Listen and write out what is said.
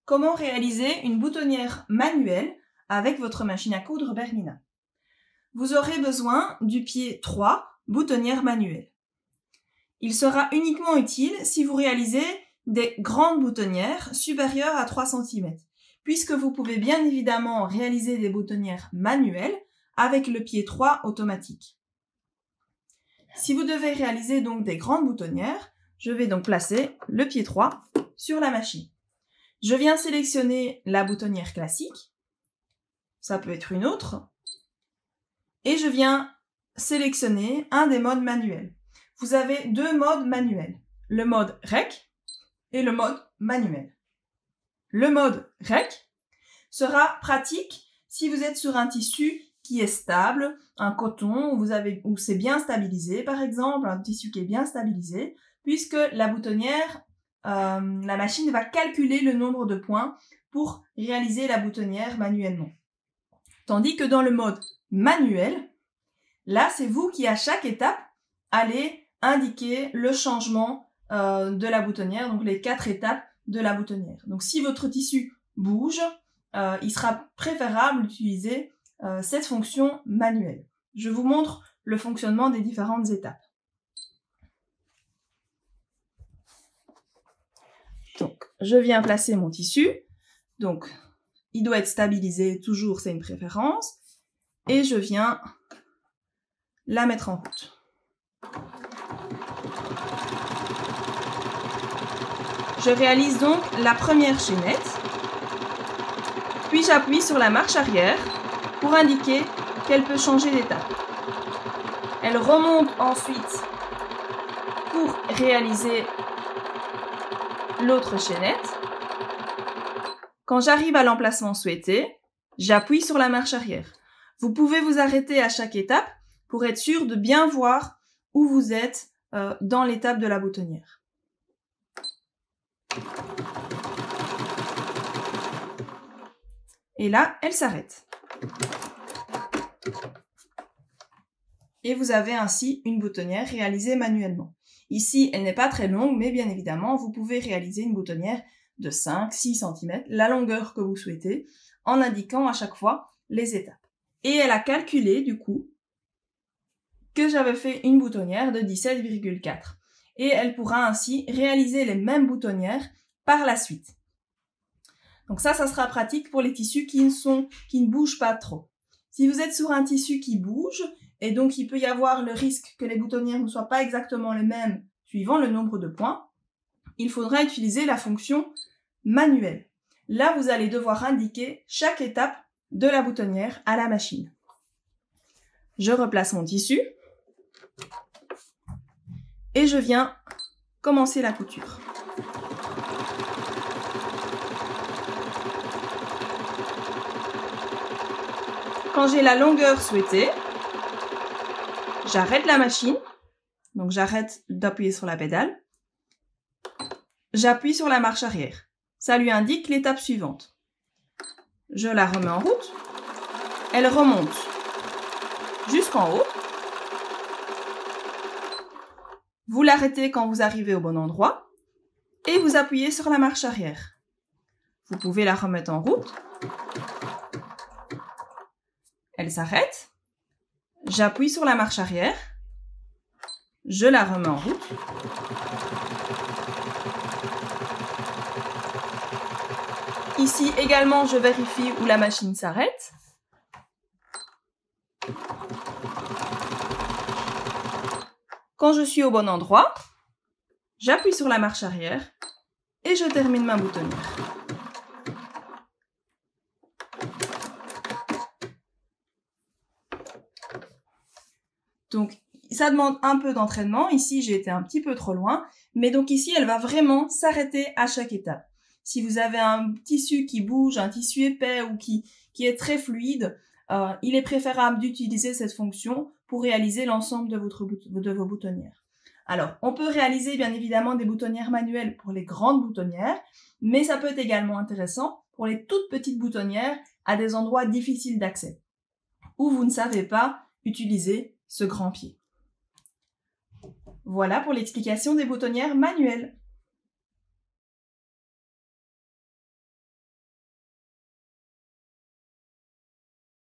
comment réaliser une boutonnière manuelle avec votre machine à coudre Bernina. Vous aurez besoin du pied 3, boutonnière manuelle. Il sera uniquement utile si vous réalisez des grandes boutonnières supérieures à 3 cm, puisque vous pouvez bien évidemment réaliser des boutonnières manuelles avec le pied 3 automatique. Si vous devez réaliser donc des grandes boutonnières, je vais donc placer le pied 3 sur la machine. Je viens sélectionner la boutonnière classique, ça peut être une autre, et je viens sélectionner un des modes manuels. Vous avez deux modes manuels, le mode REC et le mode manuel. Le mode REC sera pratique si vous êtes sur un tissu qui est stable, un coton où c'est bien stabilisé par exemple, un tissu qui est bien stabilisé, puisque la boutonnière, la machine va calculer le nombre de points pour réaliser la boutonnière manuellement. Tandis que dans le mode manuel, là c'est vous qui à chaque étape allez indiquer le changement de la boutonnière, donc les 4 étapes de la boutonnière. Donc si votre tissu bouge, il sera préférable d'utiliser cette fonction manuelle. Je vous montre le fonctionnement des différentes étapes. Donc, je viens placer mon tissu. Donc, il doit être stabilisé, toujours, c'est une préférence. Et je viens la mettre en route. Je réalise donc la première chaînette. Puis j'appuie sur la marche arrière pour indiquer qu'elle peut changer d'étape. Elle remonte ensuite pour réaliser l'autre chaînette. Quand j'arrive à l'emplacement souhaité, j'appuie sur la marche arrière. Vous pouvez vous arrêter à chaque étape pour être sûr de bien voir où vous êtes dans l'étape de la boutonnière. Et là, elle s'arrête. Et vous avez ainsi une boutonnière réalisée manuellement. Ici, elle n'est pas très longue, mais bien évidemment, vous pouvez réaliser une boutonnière de 5-6 cm, la longueur que vous souhaitez, en indiquant à chaque fois les étapes. Et elle a calculé, du coup, que j'avais fait une boutonnière de 17,4. Et elle pourra ainsi réaliser les mêmes boutonnières par la suite. Donc ça sera pratique pour les tissus qui ne bougent pas trop. Si vous êtes sur un tissu qui bouge, et donc il peut y avoir le risque que les boutonnières ne soient pas exactement les mêmes suivant le nombre de points, il faudra utiliser la fonction manuelle. Là, vous allez devoir indiquer chaque étape de la boutonnière à la machine. Je replace mon tissu et je viens commencer la couture. Quand j'ai la longueur souhaitée, j'arrête la machine, donc j'arrête d'appuyer sur la pédale, j'appuie sur la marche arrière. Ça lui indique l'étape suivante. Je la remets en route, elle remonte jusqu'en haut. Vous l'arrêtez quand vous arrivez au bon endroit et vous appuyez sur la marche arrière. Vous pouvez la remettre en route. Elle s'arrête. J'appuie sur la marche arrière. Je la remets en route. Ici également, je vérifie où la machine s'arrête. Quand je suis au bon endroit, j'appuie sur la marche arrière et je termine ma boutonnière. Donc, ça demande un peu d'entraînement. Ici, j'ai été un petit peu trop loin. Mais donc ici, elle va vraiment s'arrêter à chaque étape. Si vous avez un tissu qui bouge, un tissu épais ou qui est très fluide, il est préférable d'utiliser cette fonction pour réaliser l'ensemble de vos boutonnières. Alors, on peut réaliser bien évidemment des boutonnières manuelles pour les grandes boutonnières, mais ça peut être également intéressant pour les toutes petites boutonnières à des endroits difficiles d'accès, où vous ne savez pas utiliser ce grand pied. Voilà pour l'explication des boutonnières manuelles.